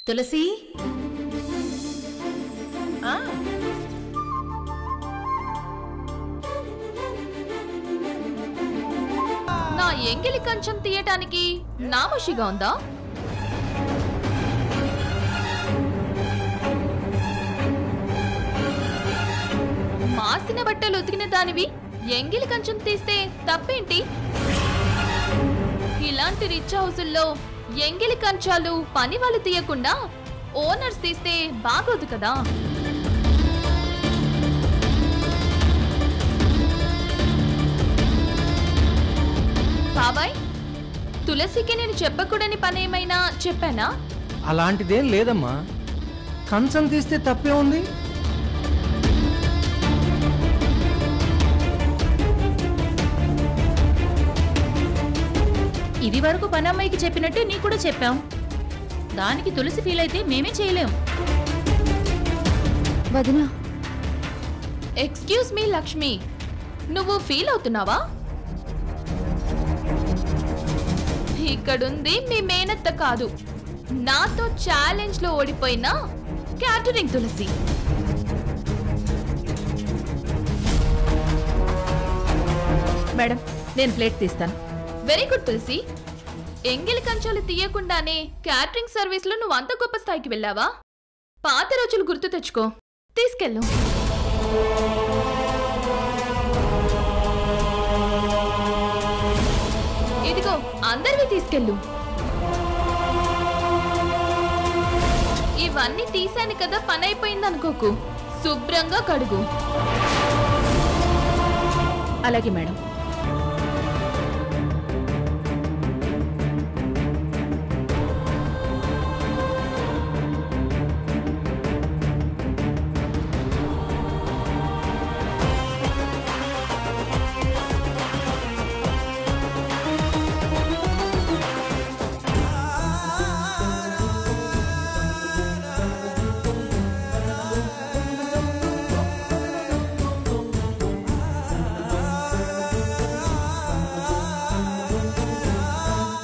తులసి నా ఎంగిలి కంచం తీయటానికి నామోషిగా ఉందా? మాసిన బట్టలు ఉతికిన దానివి ఎంగిలి కంచం తీస్తే తప్పేంటి? ఇలాంటి రిచ్ హౌసుల్లో ఎంగిలి కంచాలు పని వాళ్ళు తీయకుండా ఓనర్స్ తీస్తే బాగోదు కదా. బాబాయ్, తులసికి నేను చెప్పకూడని పని ఏమైనా చెప్పానా? అలాంటిదేం లేదమ్మా. కంచం తీస్తే తప్పే ఉంది. ఇది వరకు పనమ్మాయికి చెప్పినట్టే నీ కూడా చెప్పాం. దానికి తులసి ఫీల్ అయితే మేమే చేయలేం. వదినా, ఎక్స్క్యూజ్ మీ లక్ష్మి, నువ్వు ఫీల్ అవుతున్నావా? ఇక్కడుంది మీ మేనత్త కాదు, నాతో ఛాలెంజ్ లో ఓడిపోయిన క్యాటరింగ్ తులసి. మేడం, నేను ప్లేట్ తీస్తాను. వెరీ గుడ్ తులసి. ఎంగిలి కంచాలు తీయకుండానే క్యాటరింగ్ సర్వీస్ లో నువ్వు అంత గొప్ప స్థాయికి వెళ్ళావా? పాత రోజులు గుర్తు తెచ్చుకో, తీసుకెళ్ళు. ఇదిగో అందరివి తీసుకెళ్ళు. ఇవన్నీ తీసాను కదా, పని అయిపోయింది అనుకోకు. శుభ్రంగా కడుగు. అలాగే మేడం.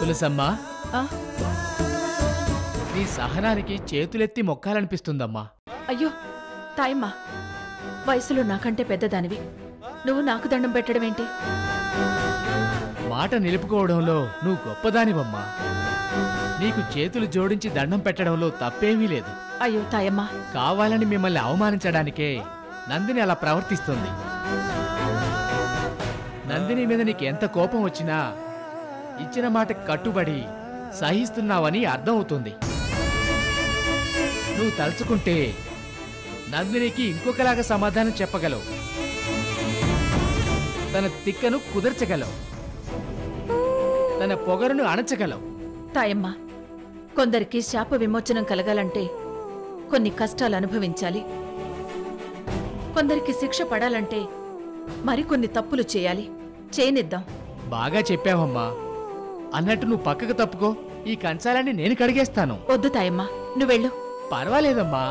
తులసమ్మా, నీ సహనానికి చేతులెత్తి మొక్కాలనిపిస్తుందమ్మా. అయ్యో తాయమ్మా, వయసులో నాకంటే పెద్దదానివి, నువ్వు నాకు దండం పెట్టడం ఏంటి? మాట నిలుపుకోవడంలో నువ్వు గొప్పదానివమ్మా. నీకు చేతులు జోడించి దండం పెట్టడంలో తప్పేమీ లేదు. అయ్యో తాయమ్మా, కావాలని మిమ్మల్ని అవమానించడానికే నందిని అలా ప్రవర్తిస్తుంది. నందిని మీద నీకు ఎంత కోపం వచ్చినా ఇచ్చిన మాటకి కట్టుబడి సహిస్తున్నావని అర్థం అవుతుంది. నువ్వు తలుచుకుంటే నందినికి ఇంకొకలాగా సమాధానం చెప్పగలవు. తన తిక్కను కుదర్చగలవు, తన పొగరును అణచగలవు. తాయమ్మా, కొందరికి శాప విమోచనం కలగాలంటే కొన్ని కష్టాలు అనుభవించాలి. కొందరికి శిక్ష పడాలంటే మరికొన్ని తప్పులు చేయాలి. చేయనిద్దాం. బాగా చెప్పావమ్మా. అన్నట్టు నువ్వు పక్కకు తప్పుకో, ఈ కంచాలన్నీ నేను కడిగేస్తాను. వద్దు తాయమ్మా, నువ్వెళ్ళు. పర్వాలేదమ్మా.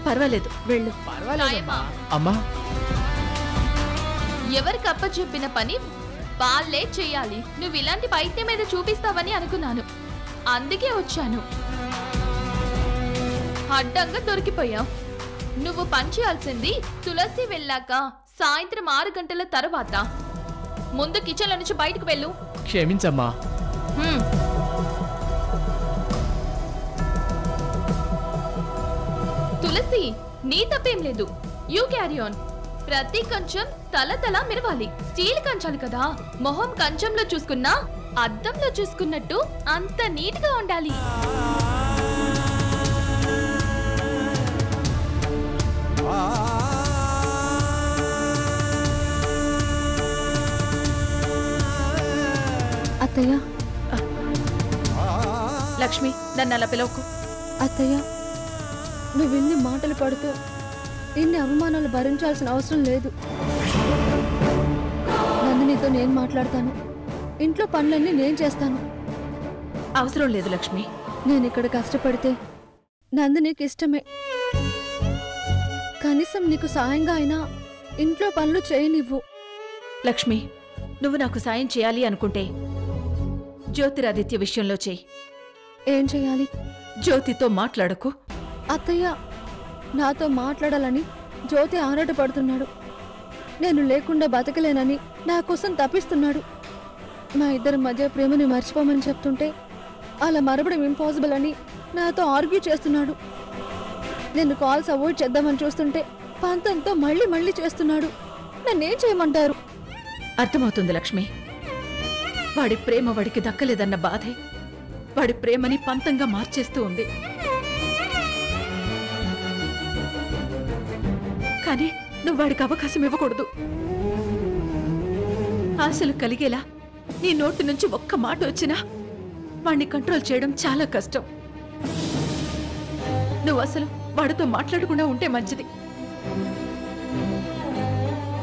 పర్వాలేదు, వెళ్ళు. పర్వాలేదమ్మా. అమ్మా, ఎవరికి అప్పచెప్పిన పని వాళ్ళే చెయ్యాలి. నువ్వు ఇలాంటి పైత్యం మీద చూపిస్తావని అనుకున్నాను, అందుకే వచ్చాను. అడ్డంగా దొరికిపోయావు. నువ్వు పని చేయాల్సింది తులసి వెళ్ళాక సాయంత్రం 6 గంటల తర్వాత. ముందు కిచెన్ లో నుంచి బయటకు వెళ్ళు. క్షమించమ్మా. తులసి, నీ తప్పేం లేదు. You carry on. ప్రతి కంచం తల తల మెరవాలి. స్టీల్ కంచాలు కదా, మొహం కంచంలో చూసుకున్నా అద్దంలో చూసుకున్నట్టు అంత నీట్ గా ఉండాలి. అత్తయ్య, లక్ష్మి, నన్ను అలా పిలవకు. అత్తయ్య, నువ్వు ఇన్ని మాటలు పడుతూ ఇన్ని అవమానాలు భరించాల్సిన అవసరం లేదు. నందినితో నేను మాట్లాడతాను. ఇంట్లో పనులన్నీ నేను చేస్తాను. అవసరం లేదు లక్ష్మి. నేను ఇక్కడ కష్టపడితే నందినికి ఇష్టమే. కనీసం నీకు సాయంగా అయినా ఇంట్లో పనులు చేయనివ్వు. లక్ష్మి, నువ్వు నాకు సాయం చేయాలి అనుకుంటే జ్యోతిరాదిత్య విషయంలో చెయ్యి. ఏం చేయాలి? జ్యోతితో మాట్లాడకు. అత్తయ్య, నాతో మాట్లాడాలని జ్యోతి ఆరాటపడుతున్నాడు. నేను లేకుండా బతకలేనని నా కోసం తప్పిస్తున్నాడు. మా ఇద్దరి మధ్య ప్రేమని మర్చిపోమని చెప్తుంటే అలా మరవడం ఇంపాసిబుల్ అని నాతో ఆర్గ్యూ చేస్తున్నాడు. నేను కాల్స్ అవాయిడ్ చేద్దామని చూస్తుంటే పంతంతో మళ్ళీ చేస్తున్నాడు. నన్నేం చేయమంటారు? అర్థమవుతుంది లక్ష్మి. వాడి ప్రేమ వాడికి దక్కలేదన్న బాధే వాడి ప్రేమని పంతంగా మార్చేస్తూ ఉంది. కానీ నువ్వు వాడికి అవకాశం ఇవ్వకూడదు. ఆశలు కలిగేలా నీ నోటి నుంచి ఒక్క మాట వచ్చినా వాడిని కంట్రోల్ చేయడం చాలా కష్టం. నువ్వు అసలు వాడితో మాట్లాడకుండా ఉంటే మంచిది.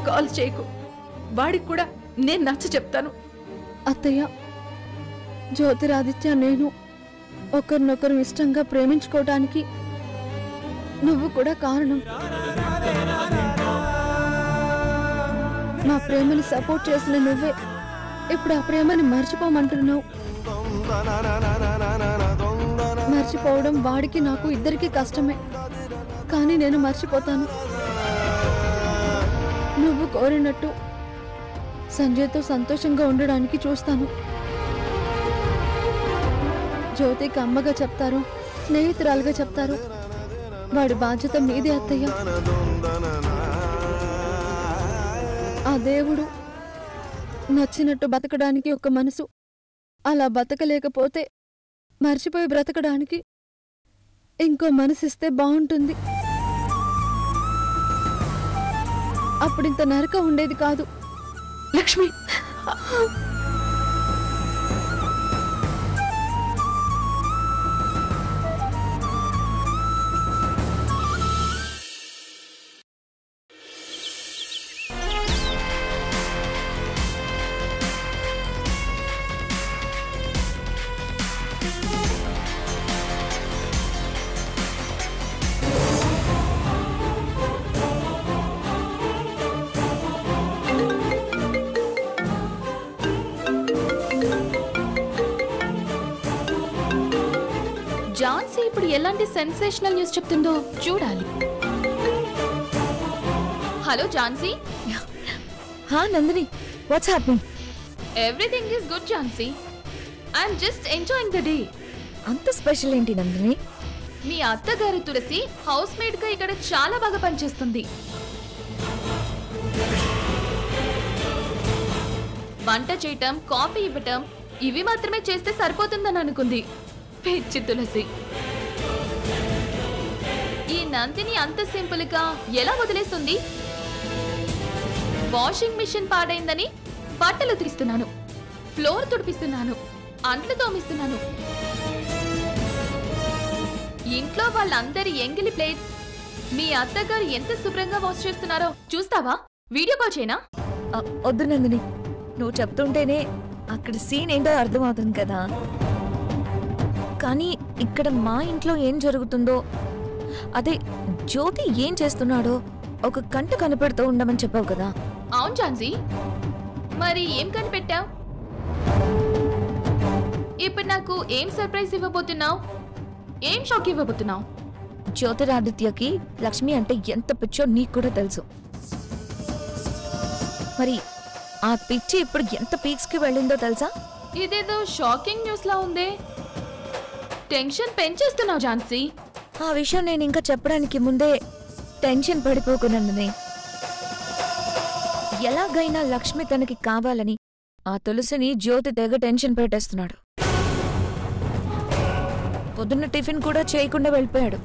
కాల్ చేయకు. వాడికి కూడా నేను నచ్చ చెప్తాను. అత్తయ్య, జ్యోతిరాదిత్య నేను ఒకరినొకరు ఇష్టంగా ప్రేమించుకోవటానికి నువ్వు కూడా కారణం. మా ప్రేమని సపోర్ట్ చేసిన నువ్వే ఇప్పుడు ఆ ప్రేమని మర్చిపోమంటున్నావు. మర్చిపోవడం వాడికి నాకు ఇద్దరికీ కష్టమే, కానీ నేను మర్చిపోతాను. నువ్వు కోరినట్టు సంజయ్తో సంతోషంగా ఉండడానికి చూస్తాను. జ్యోతికి అమ్మగా చెప్తారు, స్నేహితురాలుగా చెప్తారు. వాడి బాధ్యత మీదే అత్తయ్య. ఆ దేవుడు నచ్చినట్టు బతకడానికి ఒక మనసు, అలా బతకలేకపోతే మర్చిపోయి బ్రతకడానికి ఇంకో మనసిస్తే బాగుంటుంది. అప్పుడింత నరకం ఉండేది కాదు. లక్ష్మి, ఝాన్సీ ఇప్పుడు ఎలాంటి సెన్సేషనల్ న్యూస్ చెప్తుందో చూడాలి. హలో ఝాన్సీ. హా Nandini, what's happening? Everything is good Jhansi. I'm just enjoying the day. అంత స్పెషల్ ఏంటి నందిని? మీ అత్తగారు తులసి హౌస్ మేడ్ గా ఇక్కడ చాలా బాగా పనిచేస్తుంది. వంట చేయటం, కాఫీ ఇవ్వటం ఇవి మాత్రమే చేస్తే సరిపోతుందని అనుకుంది పిచ్చి తులసి. ఈ నందిని అంత సింపుల్ గా ఎలా వదిలేస్తుంది? వాషింగ్ మిషన్ పాడైందని బట్టలు ఉతికిస్తున్నాను, ఫ్లోర్ తుడిపిస్తున్నాను, అంట్లు తోమిస్తున్నాను. ఇంట్లో వాళ్ళందరి ఎంగిలి ప్లేట్స్ మీ అత్తగారు ఎంత శుభ్రంగా వాష్ చేస్తున్నారో చూస్తావా? వీడియో కాల్ చేయనా? వద్దు నందిని, నువ్వు చెప్తుంటేనే అక్కడ సీన్ ఏంటో అర్థమవుతుంది కదా. కానీ ఇక్కడ మా ఇంట్లో ఏం జరుగుతుందో, అదే జ్యోతి ఏం చేస్తున్నాడో ఒక కంట కనిపెడుతూ ఉండమని చెప్పావు కదా. అవును ఝాన్సీ, మరి ఏం కనిపెట్టావు? ఇప్పుడు నాకు ఏం సర్ప్రైజ్ ఇవ్వబోతున్నావు? ఏం షాక్ ఇవ్వబోతున్నావు? జ్యోతిరాదిత్యకి లక్ష్మి అంటే ఎంత పిచ్చో నీకు కూడా తెలుసు. మరి ఆ పిచ్చి ఇప్పుడు ఎంత పీక్స్ కి వెళ్ళిందో తెలుసా? ఇదేదో షాకింగ్ న్యూస్ లా ఉందే. టెన్షన్ పెంచేస్తున్నావు ఝాన్సీ. ఆ విషయం నేను ఇంకా చెప్పడానికి ముందే టెన్షన్ పడిపోకునందునే. ఎలాగైనా లక్ష్మి తనకి కావాలని ఆ తులసిని జ్యోతి తెగ టెన్షన్ పెట్టేస్తున్నాడు. పొద్దున్న టిఫిన్ కూడా చేయకుండా వెళ్ళిపోయాడు.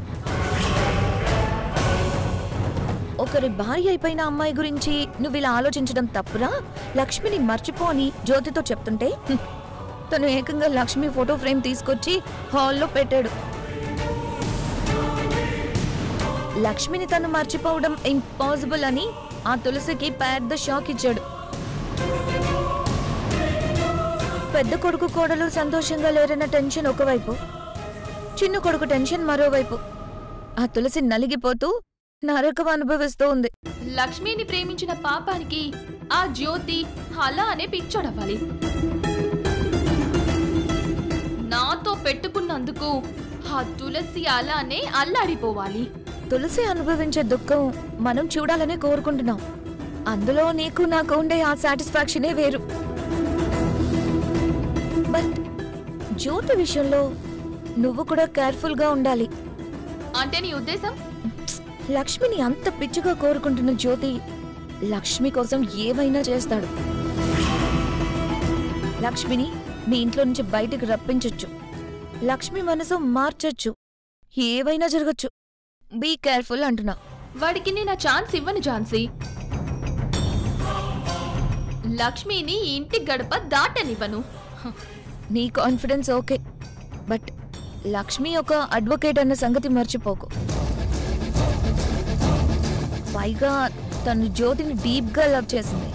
ఒకరి భార్య అయిపోయిన అమ్మాయి గురించి నువ్వు ఇలా ఆలోచించడం తప్పురా? లక్ష్మిని మర్చిపో అని జ్యోతితో చెప్తుంటే తను ఏకంగా లక్ష్మి ఫోటో ఫ్రేమ్ తీసుకొచ్చి హాల్లో పెట్టాడు. లక్ష్మిని తను మర్చిపోవడం ఇంపాసిబుల్ అని ఆ తులసికి పెద్ద షాక్ ఇచ్చాడు. పెద్ద కొడుకు కోడలు సంతోషంగా లేరన్న టెన్షన్ ఒకవైపు, చిన్న కొడుకు టెన్షన్ మరోవైపు. ఆ తులసి నలిగిపోతూ నరకం అనుభవిస్తూ ఉంది. లక్ష్మిని ప్రేమించిన పాపానికి ఆ జ్యోతి అలా అనే పిచ్చోడవ్వాలి. నాతో పెట్టుకున్నందుకు ఆ తులసి అలానే అల్లాడిపోవాలి. తులసి అనుభవించే దుఃఖం మనం చూడాలనే కోరుకుంటున్నాం. అందులో నీకు నాకు ఉండే ఆ సాటిస్ఫాక్షనే వేరు. బట్ జ్యోతి విషయంలో నువ్వు కూడా కేర్ఫుల్ గా ఉండాలి. అంటే నీ ఉద్దేశం? లక్ష్మిని అంత పిచ్చిగా కోరుకుంటున్న జ్యోతి లక్ష్మి కోసం ఏవైనా చేస్తాడు. లక్ష్మిని మీ ఇంట్లో నుంచి బయటకు రప్పించొచ్చు, లక్ష్మి మనసు మార్చొచ్చు, ఏవైనా జరగచ్చు. బీ కేర్ఫుల్ అంటున్నా. వాడికి నేను ఆ ఛాన్స్ ఇవ్వను ఝాన్సీ. లక్ష్మిని ఇంటి గడప దాటనివ్వను. నీ కాన్ఫిడెన్స్ ఓకే, బట్ లక్ష్మి ఒక అడ్వకేట్ అన్న సంగతి మర్చిపోకు. పైగా తను జ్యోతిని డీప్ గా లవ్ చేసింది.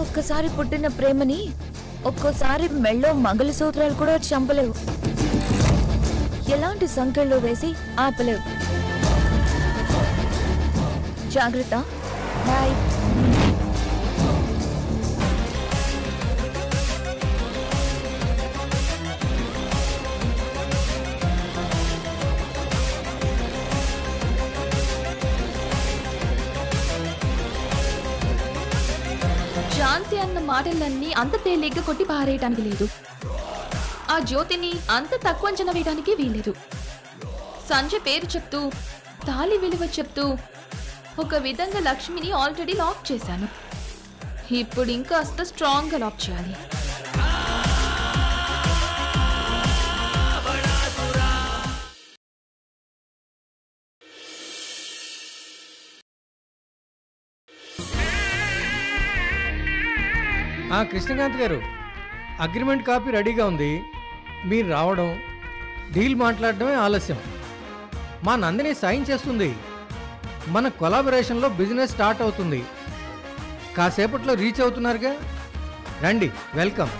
ఒక్కసారి పుట్టిన ప్రేమని ఒక్కోసారి మెళ్ళో మంగళసూత్రాలు కూడా చంపలేవు, ఎలాంటి సంఖ్యల్లో వేసి ఆపలేవు. జాగ్రత్త. బాయ్. ఝాన్సీ అన్న మాటలన్నీ అంత తేలిగ్గా కొట్టి పారేయటానికి లేదు. ఆ జ్యోతిని అంత తక్కువ అంచనా వేయడానికి వీలేదు. సంజయ్ పేరు చెప్తూ, తాళి విలువ చెప్తూ ఒక విధంగా లక్ష్మిని ఆల్రెడీ లాక్ చేశాను. ఇప్పుడు ఇంకా కాస్త స్ట్రాంగ్ గా లాక్ చేయాలి. కృష్ణకాంత్ గారు, అగ్రిమెంట్ కాపీ రెడీగా ఉంది. మీరు రావడం, డీల్ మాట్లాడడమే ఆలస్యం. మా నందిని సైన్ చేస్తుంది. మన కొలాబరేషన్లో బిజినెస్ స్టార్ట్ అవుతుంది. కాసేపట్లో రీచ్ అవుతున్నారుగా, రండి. వెల్కమ్.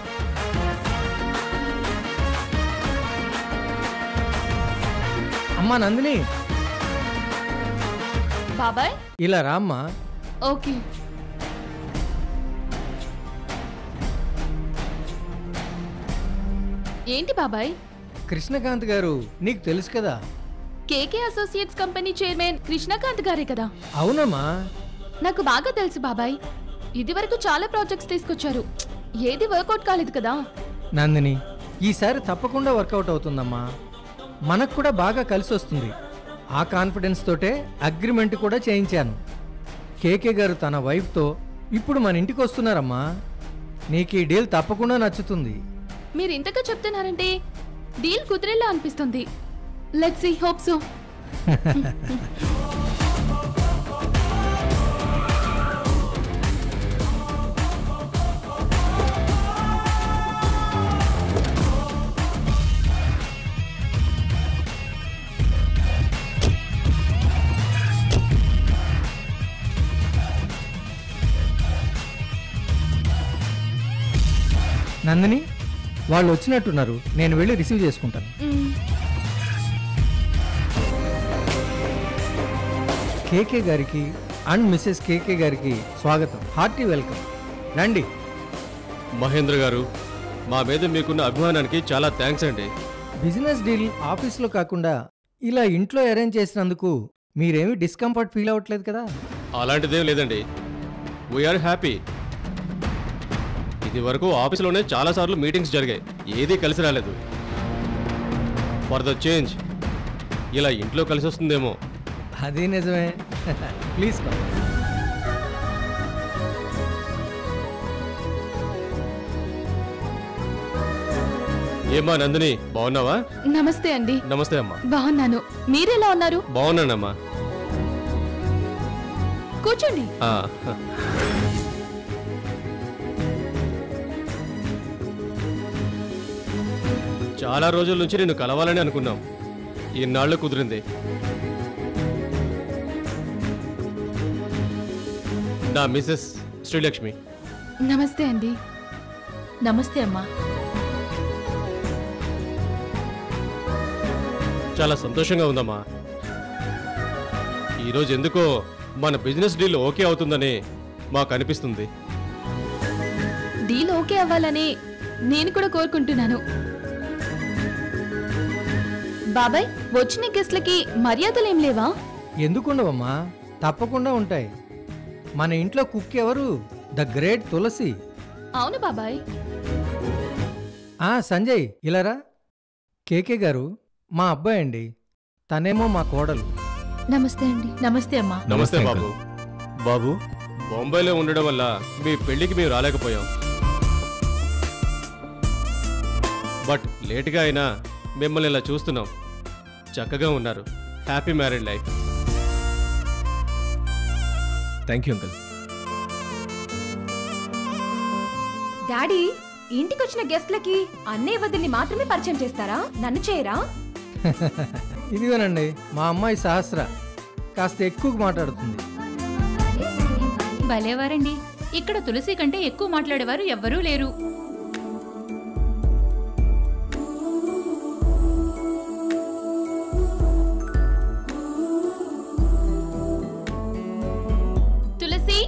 అమ్మా నందిని, బాబాయ్ ఇలా రామ్మా. ఓకే. ఏంటి బాబాయ్? కృష్ణకాంత్ గారు నీకు తెలుసు కదా, కేకే అసోసియేట్స్ కంపెనీ చైర్మన్ కృష్ణకాంత్ గారే కదా? అవునమ్మా. నాకు బాగా తెలుసు బాబాయ్. ఇది వరకు చాలా ప్రాజెక్ట్స్ తీసుకొచ్చారు, ఏది వర్కౌట్ కాలేదు కదా. నందిని, ఈసారి తప్పకుండా వర్కౌట్ అవుతుందమ్మా. మనకు కూడా బాగా కలిసి వస్తుంది. ఆ కాన్ఫిడెన్స్ తోటే అగ్రిమెంట్ కూడా చేయించాను. కేకే గారు తన వైఫ్తో ఇప్పుడు మన ఇంటికి వస్తున్నారమ్మా. నీకు ఈ డీల్ తప్పకుండా నచ్చుతుంది. మీరు ఇంతగా చెప్తున్నారంటే డీల్ కుదిరేలా అనిపిస్తుంది. Let's see, hope so. Nandini, వాళ్ళు వచ్చినట్టున్నారు. నేను వెళ్ళి రిసీవ్ చేసుకుంటాను. కేకే గారికి అండ్ మిస్సెస్ కేకే గారికి స్వాగతం, హార్టీ వెల్కమ్. రండి. మహేంద్ర గారు, మా మీద మీకున్న అభిమానానికి చాలా థ్యాంక్స్ అండి. బిజినెస్ డీల్ ఆఫీస్లో కాకుండా ఇలా ఇంట్లో అరేంజ్ చేసినందుకు మీరేమీ డిస్కంఫర్ట్ ఫీల్ అవ్వట్లేదు కదా? అలాంటిదేం లేదండి, వీఆర్ హ్యాపీ. ఇది వరకు ఆఫీస్లోనే చాలాసార్లు మీటింగ్స్ జరిగాయి, ఏదీ కలిసి రాలేదు. ఫర్ ద చేంజ్ ఇలా ఇంట్లో కలిసి వస్తుందేమో. అది నిజమే. Please come. ఏమ్మా నందిని, బాగున్నావా? నమస్తే అండి. నమస్తే అమ్మా. బాగున్నాను, మీరెలా ఉన్నారు? బాగున్నానమ్మా. కూర్చోండి. చాలా రోజుల నుంచి నేను కలవాలని అనుకున్నాం, ఇన్నాళ్ళు కుదిరింది. నా మిసెస్ శ్రీలక్ష్మి. నమస్తే అండి. నమస్తే అమ్మా. చాలా సంతోషంగా ఉందమ్మా. ఈరోజు ఎందుకో మన బిజినెస్ డీల్ ఓకే అవుతుందని మాకు అనిపిస్తుంది. డీల్ ఓకే అవ్వాలని నేను కూడా కోరుకుంటున్నాను. బాబాయ్, వచ్చిన గెస్ట్లకి మర్యాదలేం లేవా? ఎందుకుండవమ్మా, తప్పకుండా ఉంటాయి. మన ఇంట్లో కుక్ ఎవరు? ద గ్రేట్ తులసి. అవును బాబాయ్. సంజయ్ ఇలారా. కేకే గారు మా అబ్బాయి అండి, తనేమో మా కోడలు. నమస్తే అండి. నమస్తే అమ్మా. నమస్తే బాబు. బాబు, బొంబాయిలో ఉండడం వల్ల మీ పెళ్లికి మేము రాలేకపోయాం. బట్ లేట్గా అయినా మిమ్మల్ని ఇలా చూస్తున్నాం. చక్కగా ఉన్నారు. Happy married life. Thank you uncle. Daddy, ఇంటికొచ్చిన గెస్ట్లకి అన్నయ్య వదిన్ని మాత్రమే పరిచయం చేస్తారా? నన్ను చేయరా? ఇదిగోనండి మా అమ్మాయి సహస్ర, కాస్త ఎక్కువ మాట్లాడుతుంది. భలేవారండి, ఇక్కడ తులసి కంటే ఎక్కువ మాట్లాడేవారు ఎవ్వరూ లేరు. తులసి,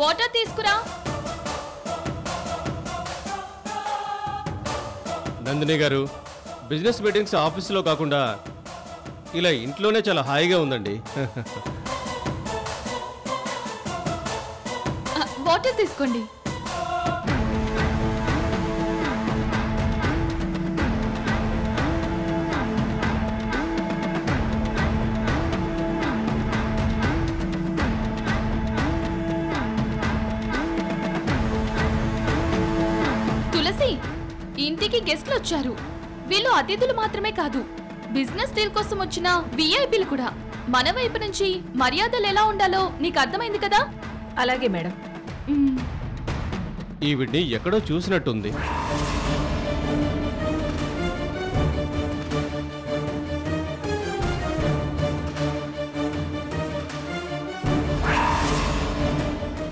వాటర్ తీసుకురా. నందిని గారు, బిజినెస్ మీటింగ్స్ ఆఫీసులో కాకుండా ఇలా ఇంట్లోనే చాలా హాయిగా ఉందండి. వాటర్ తీసుకోండి. తులసి, ఇంటికి గెస్ట్లు వచ్చారు. వీళ్ళు అతిథులు మాత్రమే కాదు, బిజినెస్ డీల్ కోసం వచ్చిన విఐపీలు కూడా. మన వైపు నుంచి మర్యాదలు ఎలా ఉండాలో నీకు అర్థమైంది కదా? అలాగే మేడం. ఈవిడ్ని ఎక్కడో చూసినట్టుంది.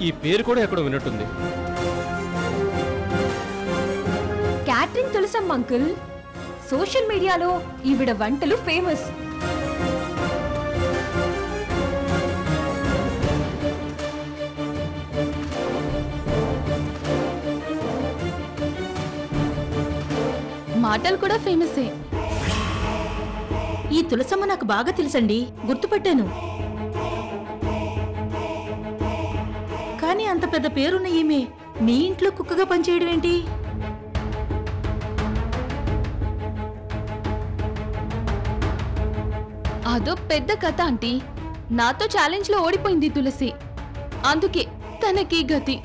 ఈ పేరు కూడా ఎక్కడో విన్నట్టుంది. Catering Tulasamma uncle. సోషల్ మీడియాలో ఈవిడ వంటలు ఫేమస్. మాటలు కూడా ఫేమసే. ఈ తులసమ్మ నాకు బాగా తెలుసండి, గుర్తుపట్టాను. కానీ అంత పెద్ద పేరున్న ఈమె మీ ఇంట్లో కుక్కగా పనిచేయడం ఏంటి? అదో పెద్ద కథ ఆంటీ. నాతో ఛాలెంజ్ లో ఓడిపోయింది తులసి, అందుకే తనకి గతి.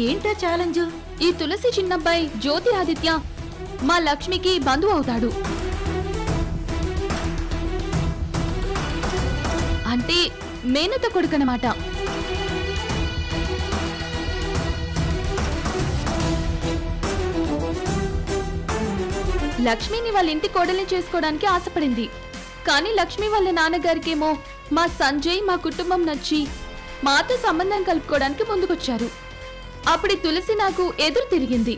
ఏంటా ఛాలెంజ్? ఈ తులసి చిన్నబ్బాయి జ్యోతి ఆదిత్య మా లక్ష్మికి బంధువు అవుతాడు. అంటే మేనత కొడుకనమాట. లక్ష్మిని వాళ్ళ ఇంటి కోడల్ని చేసుకోవడానికి ఆశపడింది. కానీ లక్ష్మి వాళ్ళ నాన్నగారికేమో మా సంజయ్ మా కుటుంబం నచ్చి మాతో సంబంధం కలుపుకోవడానికి ముందుకొచ్చారు. అప్పుడు తులసి నాకు ఎదురు తిరిగింది.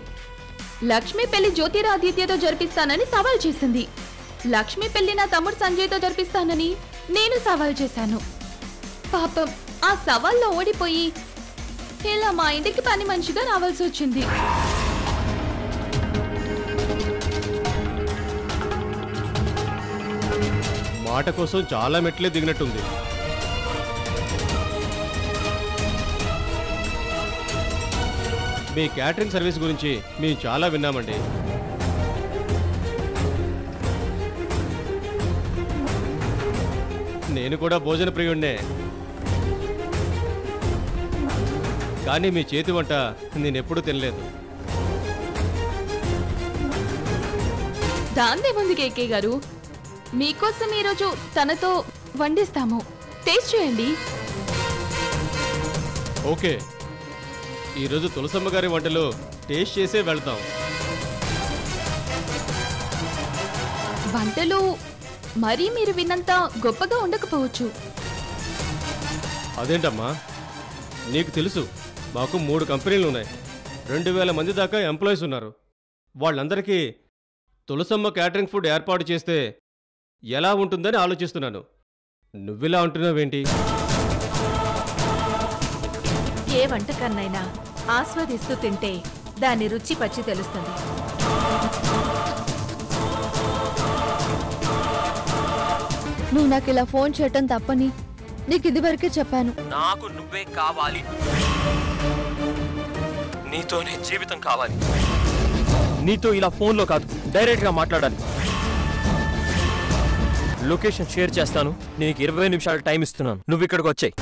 లక్ష్మి పెళ్లి జ్యోతిరాదిత్యతో జరిపిస్తానని సవాల్ చేసింది. లక్ష్మి పెళ్లి నా తమ్ముడు సంజయ్తో జరిపిస్తానని నేను సవాల్ చేశాను. పాపం ఆ సవాల్లో ఓడిపోయి ఇలా మా ఇంటికి పని మనిషిగా రావాల్సి వచ్చింది. మాట కోసం చాలా మెట్లే దిగినట్టుంది. మీ క్యాటరింగ్ సర్వీస్ గురించి మేము చాలా విన్నామండి. నేను కూడా భోజన ప్రియుడినే. కానీ మీ చేతి వంట నేనెప్పుడూ తినలేదు. దాందేముంది కేకే గారు, మీకోసం ఈరోజు తనతో వండిస్తాము, టేస్ట్ చేయండి. ఓకే, ఈరోజు తులసమ్మ గారి వంటలు టేస్ట్ చేసే వెళ్తాం. వంటలు మరీ మీరు విన్నంత గొప్పగా ఉండకపోవచ్చు. అదేంటమ్మా, నీకు తెలుసు మాకు 3 కంపెనీలు ఉన్నాయి. 2000 మంది దాకా ఎంప్లాయీస్ ఉన్నారు. వాళ్ళందరికీ తులసమ్మ క్యాటరింగ్ ఫుడ్ ఏర్పాటు చేస్తే ఎలా ఉంటుందని ఆలోచిస్తున్నాను. నువ్విలా అంటున్నావేంటి? ఏ వంటకాన్నైనా ఆస్వాదిస్తూ తింటే దాని రుచి పచ్చి తెలుస్తుంది. నువ్వు నాకు ఇలా ఫోన్ చేయటం తప్పని నీకు ఇదివరకే చెప్పాను. నాకు నువ్వే కావాలి, నీతోనే జీవితం కావాలి. నీతో ఇలా ఫోన్లో కాదు, డైరెక్ట్గా మాట్లాడాలి. లొకేషన్ షేర్ చేస్తాను, నీకు 20 నిమిషాలు టైం ఇస్తున్నాను, నువ్వు ఇక్కడికి వచ్చాయి.